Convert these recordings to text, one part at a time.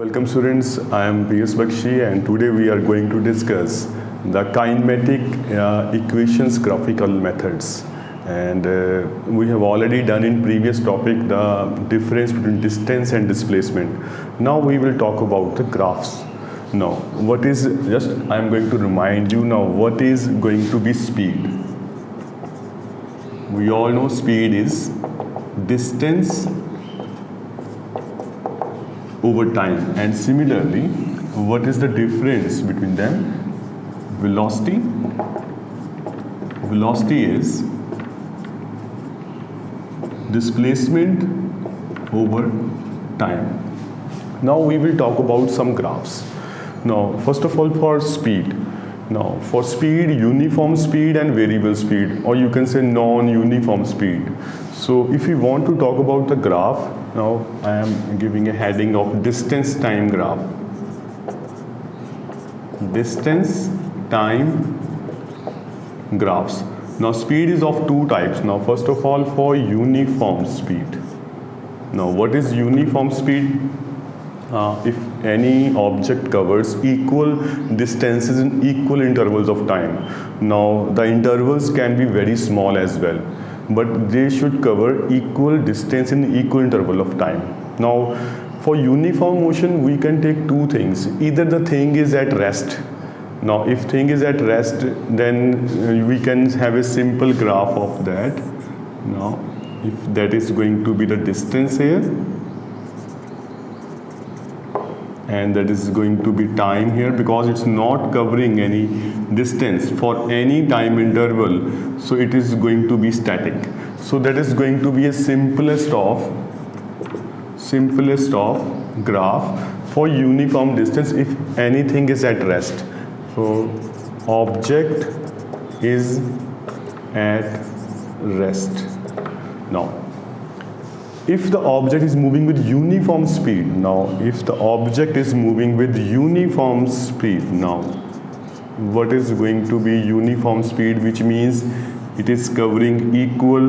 Welcome students, I am PS Bakshi and today we are going to discuss the kinematic equations graphical methods. And we have already done in previous topic the difference between distance and displacement. Now we will talk about the graphs. Now what is, just I am going to remind you now what is going to be speed. We all know speed is distance over time, and similarly what is the difference between them? Velocity is displacement over time. Now we will talk about some graphs. Now first of all, for speed, uniform speed and variable speed, or you can say non-uniform speed. So if we want to talk about the graph, now I am giving a heading of distance time graph. Distance time graphs. Now speed is of two types. Now first of all, for uniform speed. Now what is uniform speed? If any object covers equal distances in equal intervals of time. Now the intervals can be very small as well, but they should cover equal distance in equal interval of time. Now for uniform motion we can take two things. Either the thing is at rest. Now if thing is at rest, then we can have a simple graph of that. Now if that is going to be the distance here, and that is going to be time here, because it's not covering any distance for any time interval, so it is going to be static. So that is going to be a simplest of graph for uniform distance if anything is at rest. So object is at rest. Now if the object is moving with uniform speed, now what is going to be uniform speed, which means it is covering equal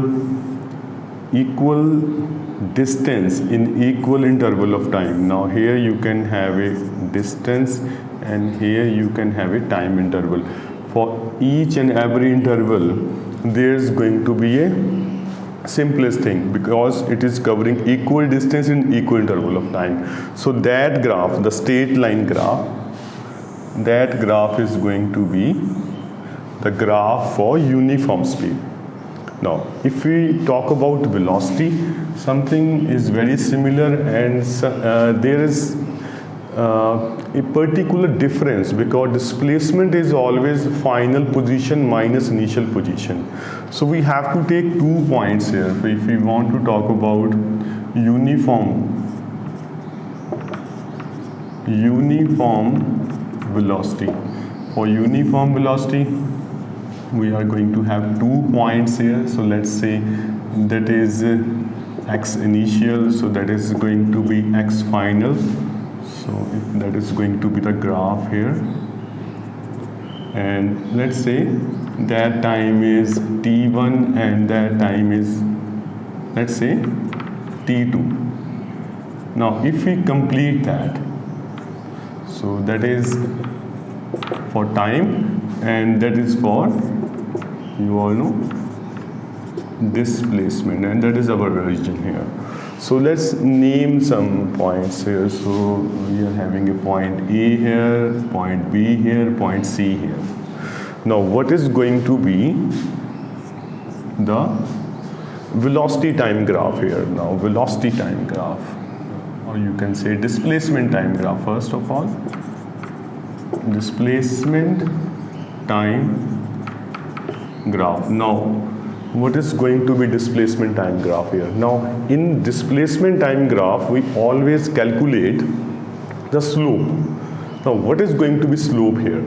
distance in equal interval of time. Now here you can have a distance and here you can have a time interval. For each and every interval there is going to be a simplest thing, because it is covering equal distance in equal interval of time. So that graph, the straight line graph, that graph is going to be the graph for uniform speed. Now if we talk about velocity, something is very similar, and there is a particular difference, because displacement is always final position minus initial position. So we have to take 2 points here. So if we want to talk about uniform velocity, for uniform velocity we are going to have 2 points here. So let's say that is x initial, so that is going to be x final. So if that is going to be the graph here, and let's say that time is t1 and that time is, let's say, t2. Now if we complete that, so that is for time and that is for, you all know, displacement, and that is our origin here. So let's name some points here. So we are having a point A here, point B here, point C here. Now what is going to be the velocity time graph here? Now velocity time graph, or you can say displacement time graph. First of all, displacement time graph. Now what is going to be displacement time graph here? Now in displacement time graph we always calculate the slope. Now what is going to be slope here?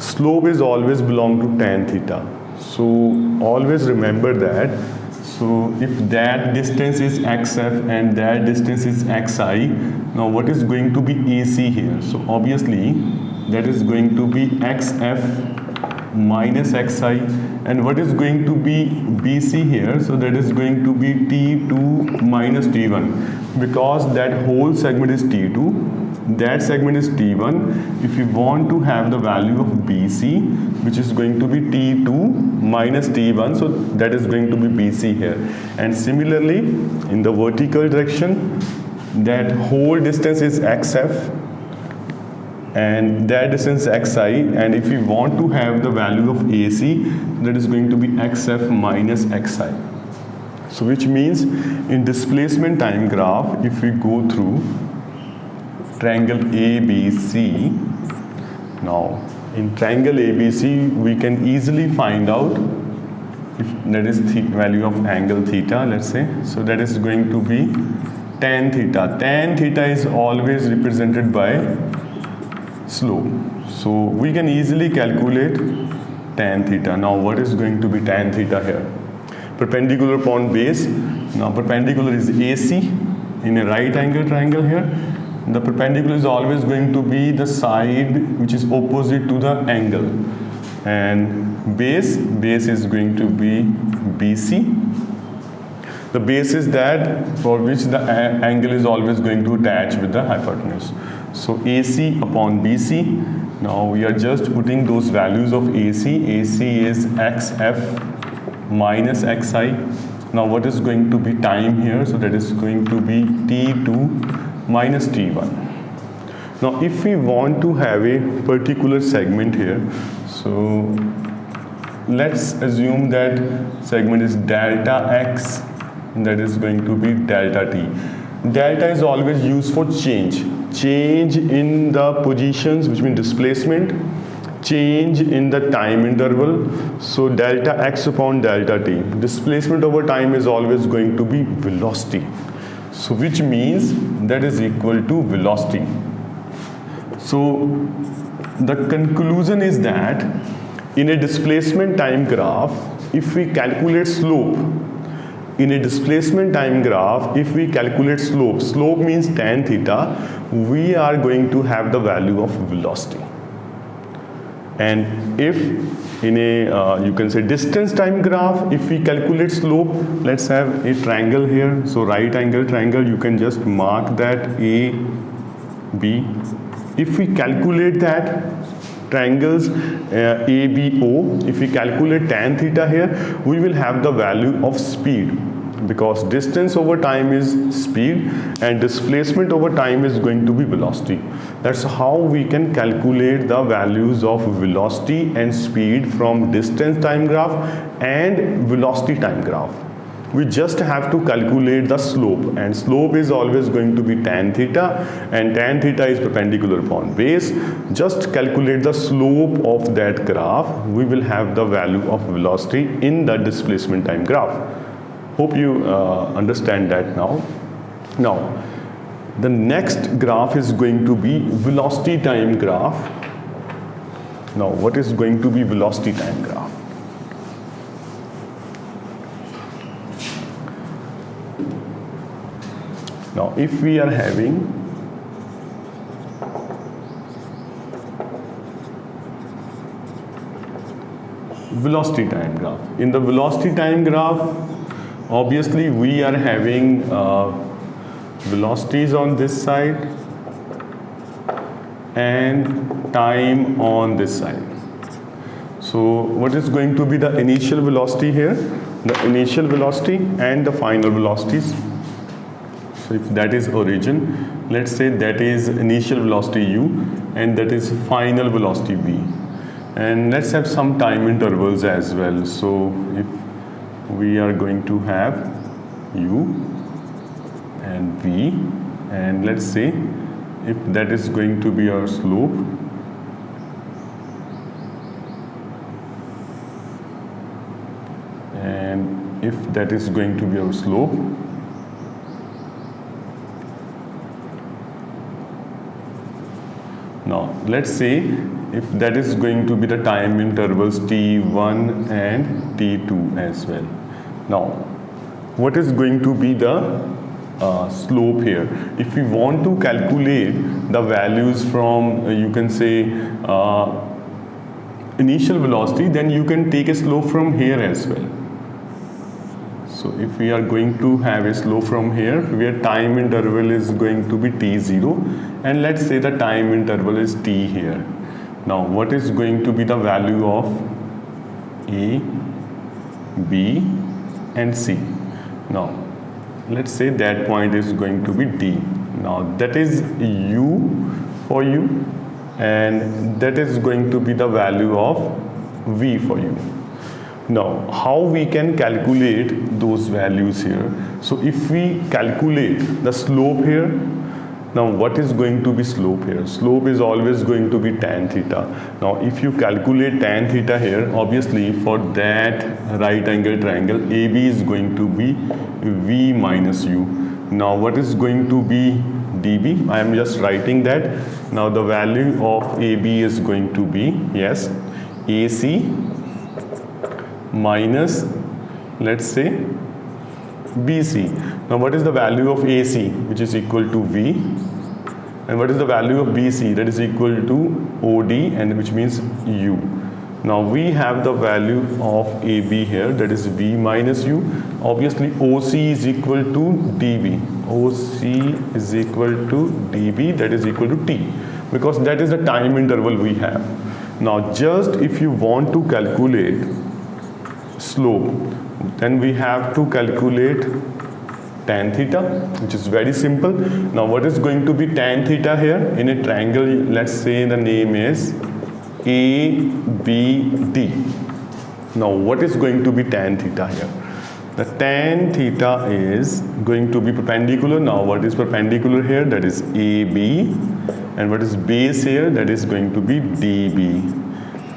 Slope is always belong to tan theta. So always remember that. So if that distance is xf and that distance is xi, now what is going to be AC here? So obviously that is going to be xf minus xi, and what is going to be BC here? So that is going to be T2 minus T1, because that whole segment is T2 that segment is T1. If we want to have the value of BC, which is going to be T2 minus T1, so that is going to be BC here. And similarly, in the vertical direction, that whole distance is XF, and that distance XI, and if we want to have the value of AC, that is going to be XF minus XI. So which means in displacement time graph, if we go through triangle ABC, now in triangle ABC we can easily find out if that is the value of angle theta, let's say. So that is going to be tan theta. Tan theta is always represented by slope. So we can easily calculate tan theta. Now what is going to be tan theta here? Perpendicular upon base. Now perpendicular is AC in a right angle triangle here. The perpendicular is always going to be the side which is opposite to the angle, and base is going to be BC. The base is that for which the angle is always going to attach with the hypotenuse. So AC upon BC. Now we are just putting those values of AC. AC is XF minus XI. Now what is going to be time here? So that is going to be T2 minus T1. Now if we want to have a particular segment here, so let's assume that segment is delta X, and that is going to be delta T. Delta is always used for change in the positions, which means displacement, change in the time interval. So delta X upon delta T, displacement over time is always going to be velocity. So which means that is equal to velocity. So the conclusion is that in a displacement time graph, if we calculate slope, in a displacement time graph, if we calculate slope means tan theta, we are going to have the value of velocity. And if in a you can say distance time graph, if we calculate slope, let's have a triangle here. So right angle triangle, you can just mark that A, B. If we calculate that triangles ABO, if we calculate tan theta here, we will have the value of speed, because distance over time is speed and displacement over time is going to be velocity. That's how we can calculate the values of velocity and speed from distance time graph and velocity time graph. We just have to calculate the slope, and slope is always going to be tan theta, and tan theta is perpendicular upon base. Just calculate the slope of that graph, we will have the value of velocity in the displacement time graph. Hope you understand that now. Now, the next graph is going to be velocity time graph. Now, what is going to be velocity time graph? Now, if we are having velocity time graph, in the velocity time graph, obviously we are having velocities on this side and time on this side. So what is going to be the initial velocity here? The initial velocity and the final velocities. So if that is origin, let's say that is initial velocity u and that is final velocity v. And let's have some time intervals as well. So if we are going to have u and v, and let's say if that is going to be our slope, and if that is going to be our slope, now let's say if that is going to be the time intervals t1 and t2 as well. Now what is going to be the slope here? If we want to calculate the values from you can say initial velocity, then you can take a slope from here as well. So if we are going to have a slope from here where time interval is going to be t0, and let's say the time interval is t here. Now what is going to be the value of A, B and C? Now let's say that point is going to be D. Now that is U for you, and that is going to be the value of V for you. Now how we can calculate those values here? So if we calculate the slope here, now what is going to be slope here? Slope is always going to be tan theta. Now if you calculate tan theta here, obviously for that right angle triangle, AB is going to be V minus U. Now what is going to be dB? I am just writing that. Now the value of AB is going to be, yes, AC minus, let's say, BC. Now what is the value of AC, which is equal to V, and what is the value of BC, that is equal to OD, and which means U. Now we have the value of AB here, that is V minus U. Obviously OC is equal to dB. OC is equal to dB, that is equal to T, because that is the time interval we have. Now just if you want to calculate slope, then we have to calculate tan theta, which is very simple. Now what is going to be tan theta here? In a triangle, let's say the name is ABD. Now what is going to be tan theta here? The tan theta is going to be perpendicular. Now what is perpendicular here? That is AB. And what is base here? That is going to be DB.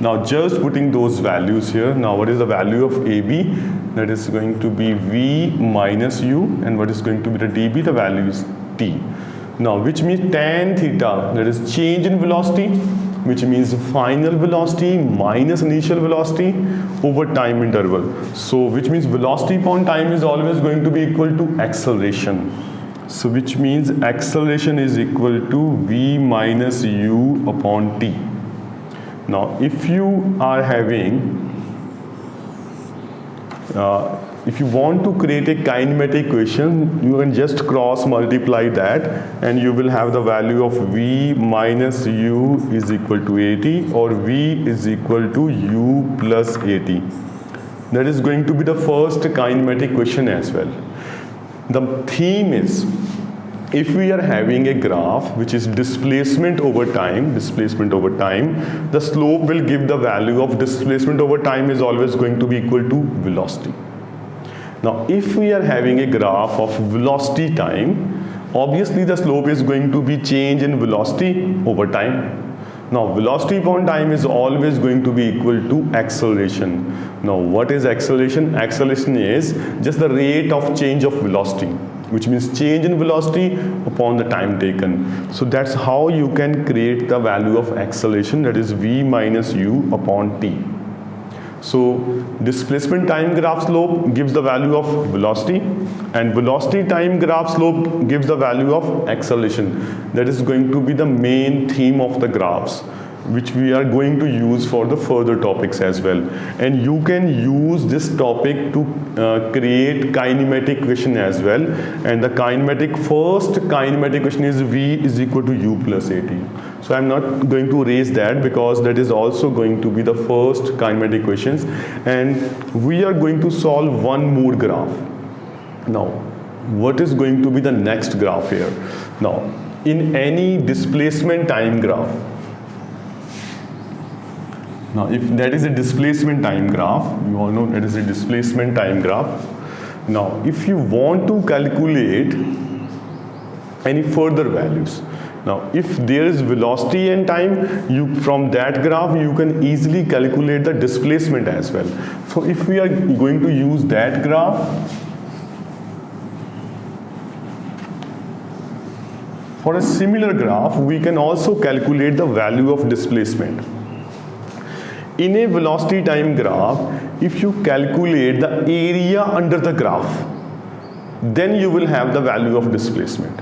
Now just putting those values here. Now what is the value of AB? That is going to be V minus U. And what is going to be the dB? The value is T. Now which means tan theta, that is change in velocity, which means final velocity minus initial velocity over time interval. So which means velocity upon time is always going to be equal to acceleration. So which means acceleration is equal to V minus U upon T. Now if you are having, if you want to create a kinematic equation, you can just cross multiply that and you will have the value of V minus U is equal to AT, or V is equal to U plus AT. That is going to be the first kinematic equation as well. The theme is, if we are having a graph which is displacement over time, the slope will give the value of displacement over time is always going to be equal to velocity. Now if we are having a graph of velocity time, obviously the slope is going to be change in velocity over time. Now velocity upon time is always going to be equal to acceleration. Now what is acceleration? Acceleration is just the rate of change of velocity, which means change in velocity upon the time taken. So that's how you can create the value of acceleration, that is V minus U upon T. So displacement time graph slope gives the value of velocity, and velocity time graph slope gives the value of acceleration. That is going to be the main theme of the graphs, which we are going to use for the further topics as well. And you can use this topic to create kinematic equation as well. And the first kinematic equation is V is equal to U plus AT. So I'm not going to erase that because that is also going to be the first kinematic equations. And we are going to solve one more graph. Now, what is going to be the next graph here? Now, in any displacement time graph, now if that is a displacement time graph, you all know that is a displacement time graph. Now if you want to calculate any further values, now if there is velocity and time, from that graph you can easily calculate the displacement as well. So if we are going to use that graph, for a similar graph we can also calculate the value of displacement. In a velocity time graph, if you calculate the area under the graph, then you will have the value of displacement.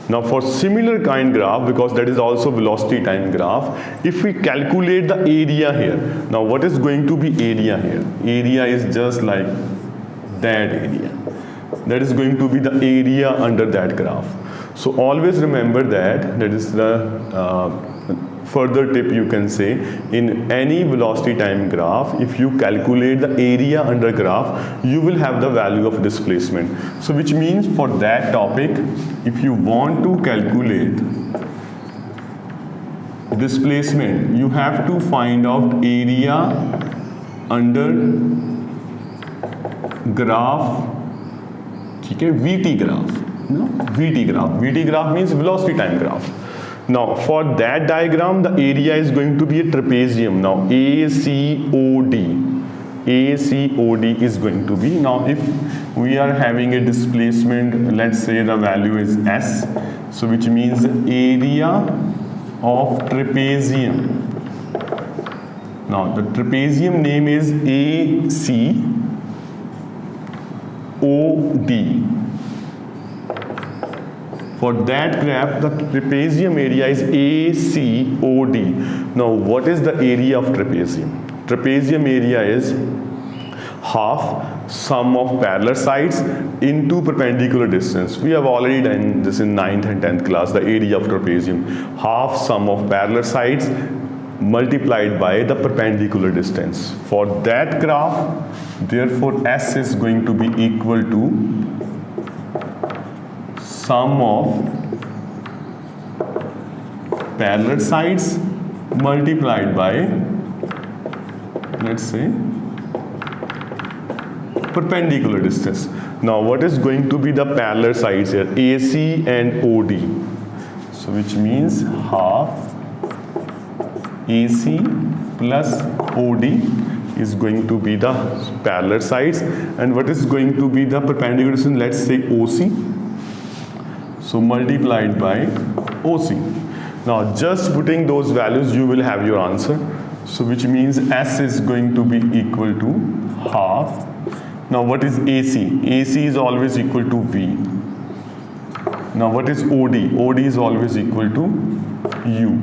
Now for similar kind graph, because that is also velocity time graph, if we calculate the area here, now what is going to be area here? Area is just like that area. That is going to be the area under that graph. So always remember that. That is the further tip you can say. In any velocity time graph, if you calculate the area under graph, you will have the value of displacement. So which means for that topic, if you want to calculate displacement, you have to find out area under graph, okay, VT graph. No? VT graph. VT graph means velocity time graph. Now for that diagram, the area is going to be a trapezium. Now ACOD is going to be. Now if we are having a displacement, let's say the value is S, so which means area of trapezium. Now the trapezium name is ACOD. For that graph, the trapezium area is ACOD. Now, what is the area of trapezium? Trapezium area is half sum of parallel sides into perpendicular distance. We have already done this in 9th and 10th class, the area of trapezium. Half sum of parallel sides multiplied by the perpendicular distance. For that graph, therefore, S is going to be equal to sum of parallel sides multiplied by, let's say, perpendicular distance. Now what is going to be the parallel sides here? AC and OD. So which means half AC plus OD is going to be the parallel sides. And what is going to be the perpendicular distance? Let's say OC. So multiplied by OC. Now just putting those values, you will have your answer. So which means S is going to be equal to half. Now what is AC? AC is always equal to V. Now what is OD? OD is always equal to U.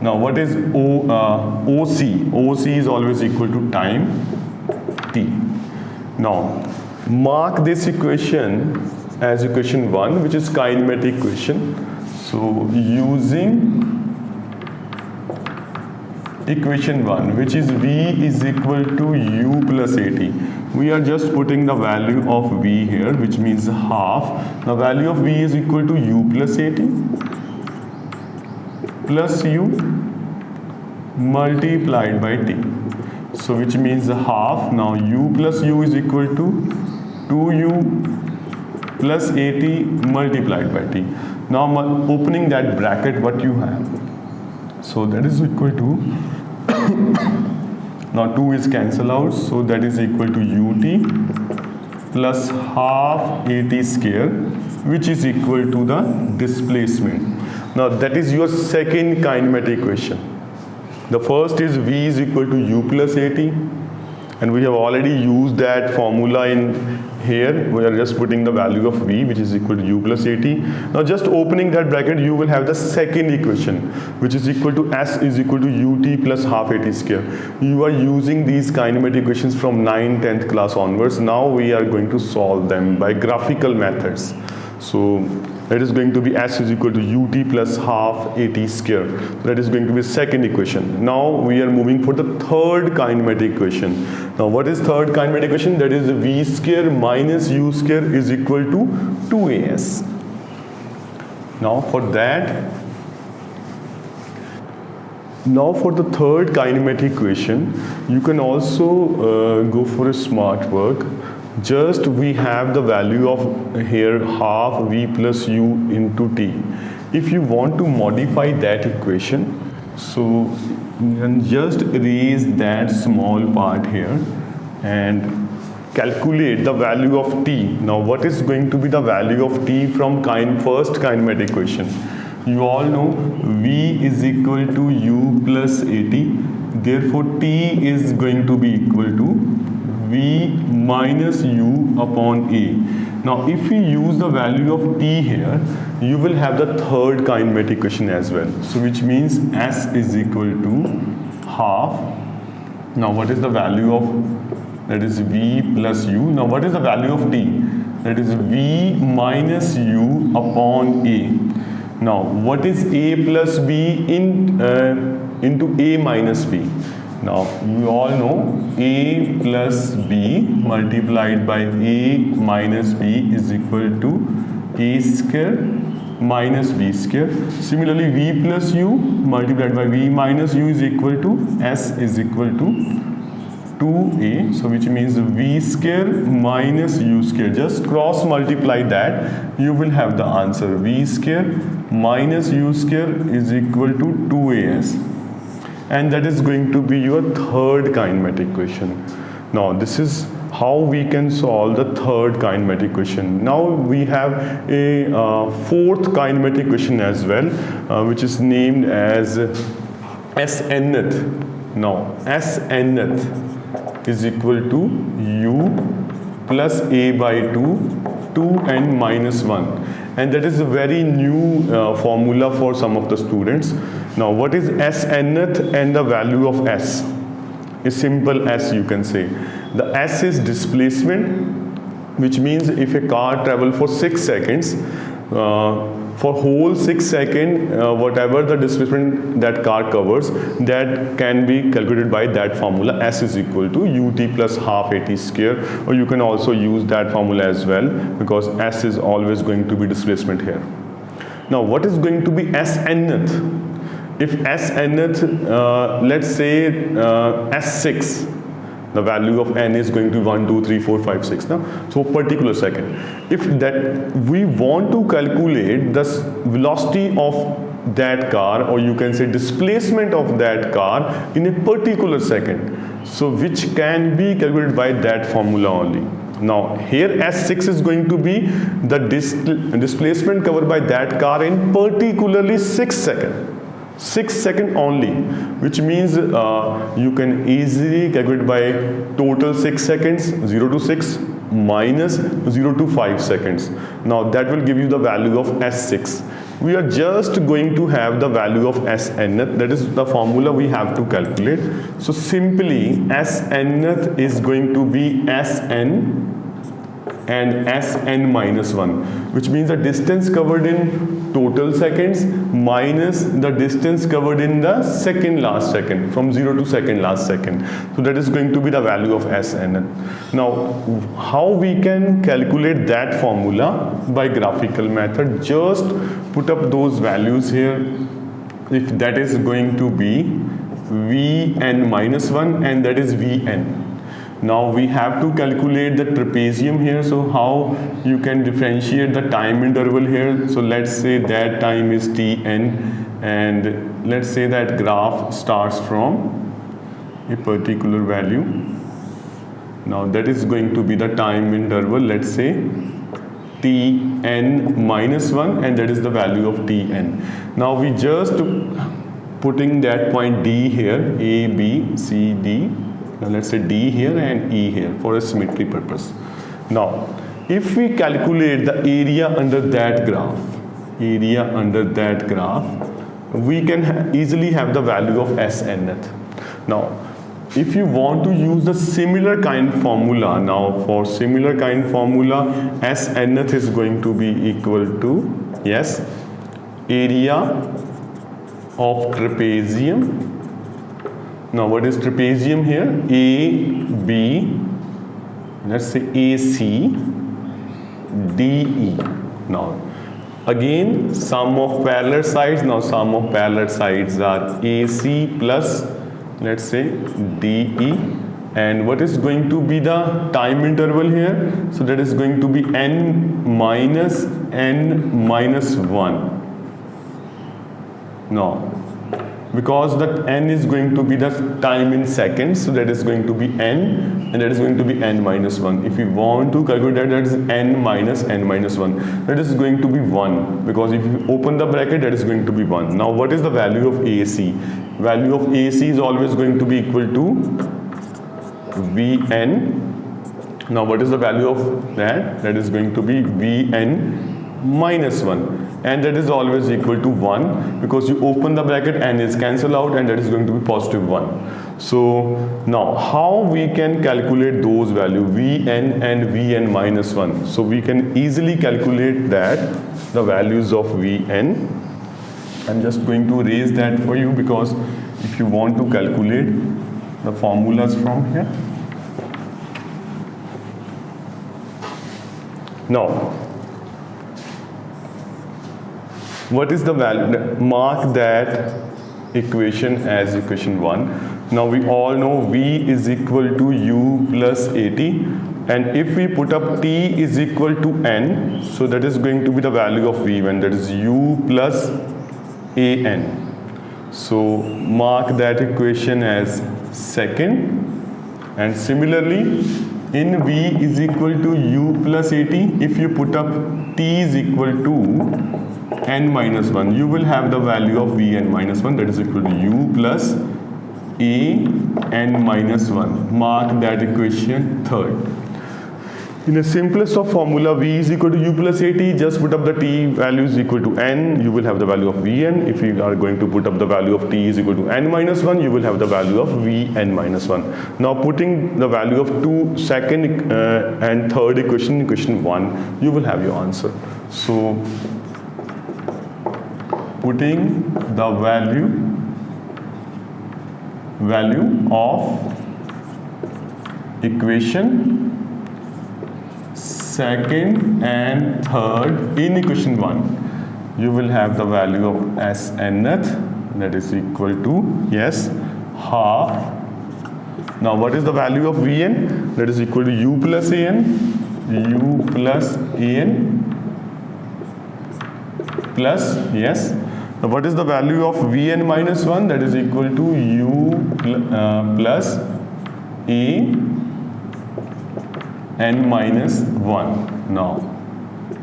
Now what is OC? OC is always equal to time T. Now mark this equation as equation 1, which is kinematic equation. So using equation 1, which is V is equal to U plus AT, we are just putting the value of V here, which means half. The value of V is equal to U plus AT plus U multiplied by T. So which means half. Now U plus U is equal to 2U plus AT multiplied by T. Now opening that bracket, what you have? So that is equal to, now 2 is cancelled out, so that is equal to UT plus half AT square, which is equal to the displacement. Now that is your second kinematic equation. The first is V is equal to U plus AT, and we have already used that formula in here. We are just putting the value of V, which is equal to U plus AT. Now just opening that bracket, you will have the second equation, which is equal to S is equal to UT plus half AT square. You are using these kinematic equations from 9th, 10th class onwards. Now we are going to solve them by graphical methods. So that is going to be S is equal to UT plus half AT square. That is going to be second equation. Now we are moving for the third kinematic equation. Now what is third kinematic equation? That is V square minus U square is equal to 2AS. Now for that, now for the third kinematic equation, you can also go for a smart work. Just we have the value of here half V plus U into T. If you want to modify that equation, so you can just erase that small part here and calculate the value of T. Now what is going to be the value of T from first kinematic equation? You all know V is equal to U plus AT. Therefore T is going to be equal to V minus U upon A. Now if we use the value of T here, you will have the third kinematic equation as well. So which means S is equal to half. Now what is the value of that is v plus u. Now what is the value of t? That is v minus u upon a. Now what is a plus b into a minus b? Now you all know a plus b multiplied by a minus b is equal to a square minus b square. Similarly, v plus u multiplied by v minus u is equal to s is equal to 2a. So which means v square minus u square. Just cross multiply that, you will have the answer. V square minus u square is equal to 2as. And that is going to be your third kinematic question. Now this is how we can solve the third kinematic question. Now we have a fourth kinematic question as well, which is named as Snth. Now Snth is equal to u plus a by 2, 2n minus 1. And that is a very new formula for some of the students. Now what is Snth and the value of s? Is simple as you can say. The s is displacement, which means if a car travel for 6 seconds, for whole 6 seconds, whatever the displacement that car covers, that can be calculated by that formula. S is equal to ut plus half at square, or you can also use that formula as well, because s is always going to be displacement here. Now what is going to be Snth? If Snth, let's say S6, the value of n is going to be 1, 2, 3, 4, 5, 6. Now, so particular second. If that we want to calculate the velocity of that car, or you can say displacement of that car in a particular second, so which can be calculated by that formula only. Now here S6 is going to be the displacement covered by that car in particularly 6 seconds. 6 seconds only, which means you can easily calculate by total 6 seconds, 0 to 6 minus 0 to 5 seconds. Now that will give you the value of S6. We are just going to have the value of Snth, that is the formula we have to calculate. So simply Snth is going to be Sn and Sn minus 1, which means the distance covered in total seconds minus the distance covered in the second last second, from 0 to second last second. So that is going to be the value of Sn. Now how we can calculate that formula? By graphical method. Just put up those values here. If that is going to be Vn minus 1 and that is Vn. Now we have to calculate the trapezium here. So how you can differentiate the time interval here? So let's say that time is Tn, and let's say that graph starts from a particular value. Now that is going to be the time interval, let's say Tn minus 1, and that is the value of Tn. Now we just putting that point D here, A, B, C, D. Now let's say D here and E here for a symmetry purpose. Now if we calculate the area under that graph, we can easily have the value of Snth. Now if you want to use the similar kind formula, now for similar kind formula, Snth is going to be equal to, yes, area of trapezium. Now what is trapezium here? AB, let's say AC, DE. Now again sum of parallel sides. Now sum of parallel sides are AC plus, let's say, DE. And what is going to be the time interval here? So that is going to be n minus 1. Now because that n is going to be the time in seconds, so that is going to be n, and that is going to be n minus 1. If we want to calculate that, that is n minus 1. That is going to be 1, because if you open the bracket, that is going to be 1. Now what is the value of AC? Value of AC is always going to be equal to Vn. Now what is the value of that? That is going to be Vn minus 1. and that is always equal to 1, because you open the bracket, n is cancelled out, and that is going to be positive 1. So now how we can calculate those values Vn and Vn minus 1? So we can easily calculate that, the values of Vn. I'm just going to erase that for you, because if you want to calculate the formulas from here. Now, what is the value? Mark that equation as equation 1. Now we all know V is equal to U plus AT, and if we put up T is equal to N, so that is going to be the value of V1, that is U plus AN. So mark that equation as second, and similarly in V is equal to U plus AT, if you put up T is equal to N minus 1, you will have the value of Vn minus 1, that is equal to U plus A n minus 1. Mark that equation third. In the simplest of formula, V is equal to U plus AT, just put up the T value is equal to N, you will have the value of Vn. If you are going to put up the value of T is equal to N minus 1, you will have the value of Vn minus 1. Now putting the value of second and third equation, equation 1, you will have your answer. So putting the value of equation second and third in equation 1, you will have the value of S nth, that is equal to, yes, half. Now what is the value of Vn? That is equal to U plus An, U plus An plus, yes. Now what is the value of Vn minus 1? That is equal to U plus A n minus 1. Now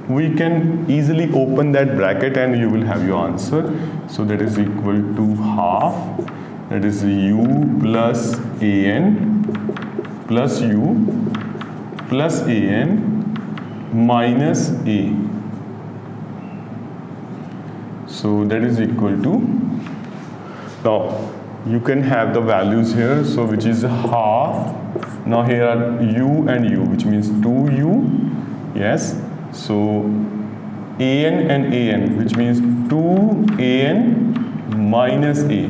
we can easily open that bracket and you will have your answer. So that is equal to half, that is U plus An plus U plus An minus A. So that is equal to, now you can have the values here, so which is half. Now here are U and U, which means 2U, yes. So An and An, which means 2An minus A.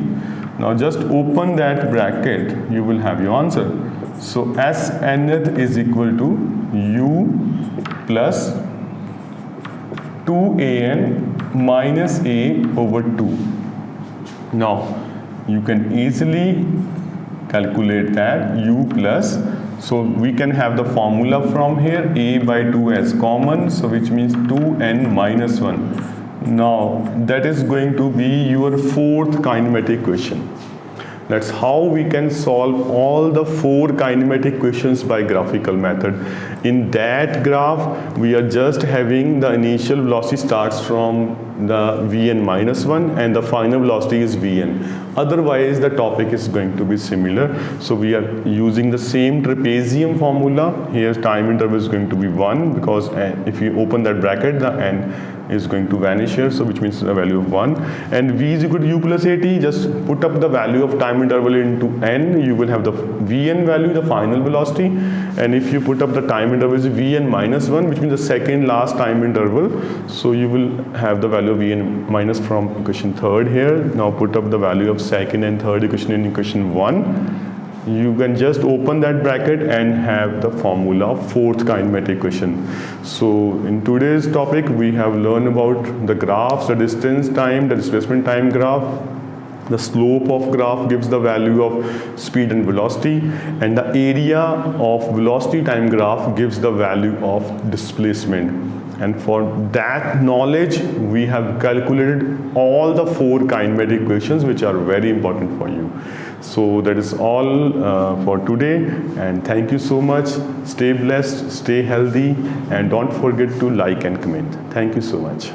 Now just open that bracket, you will have your answer. So S nth is equal to U plus 2An minus A over 2. Now you can easily calculate that U plus, so we can have the formula from here, A by 2 as common, so which means 2n minus 1. Now that is going to be your fourth kinematic equation. That's how we can solve all the 4 kinematic equations by graphical method. In that graph, we are just having the initial velocity starts from the Vn minus 1 and the final velocity is Vn. Otherwise, the topic is going to be similar. So we are using the same trapezium formula. Here time interval is going to be 1, because if you open that bracket, the n is going to vanish here, so which means the value of 1. And V is equal to U plus AT, just put up the value of time interval into n, you will have the Vn value, the final velocity. And if you put up the time interval is Vn minus 1, which means the second last time interval, so you will have the value of Vn minus from equation third here. Now put up the value of second and third equation in equation 1. You can just open that bracket and have the formula of fourth kinematic equation. So in today's topic, we have learned about the graphs, the distance time, the displacement time graph. The slope of graph gives the value of speed and velocity, and the area of velocity time graph gives the value of displacement. And for that knowledge, we have calculated all the 4 kinematic equations, which are very important for you. So that is all for today, and thank you so much. Stay blessed, stay healthy, and don't forget to like and comment. Thank you so much.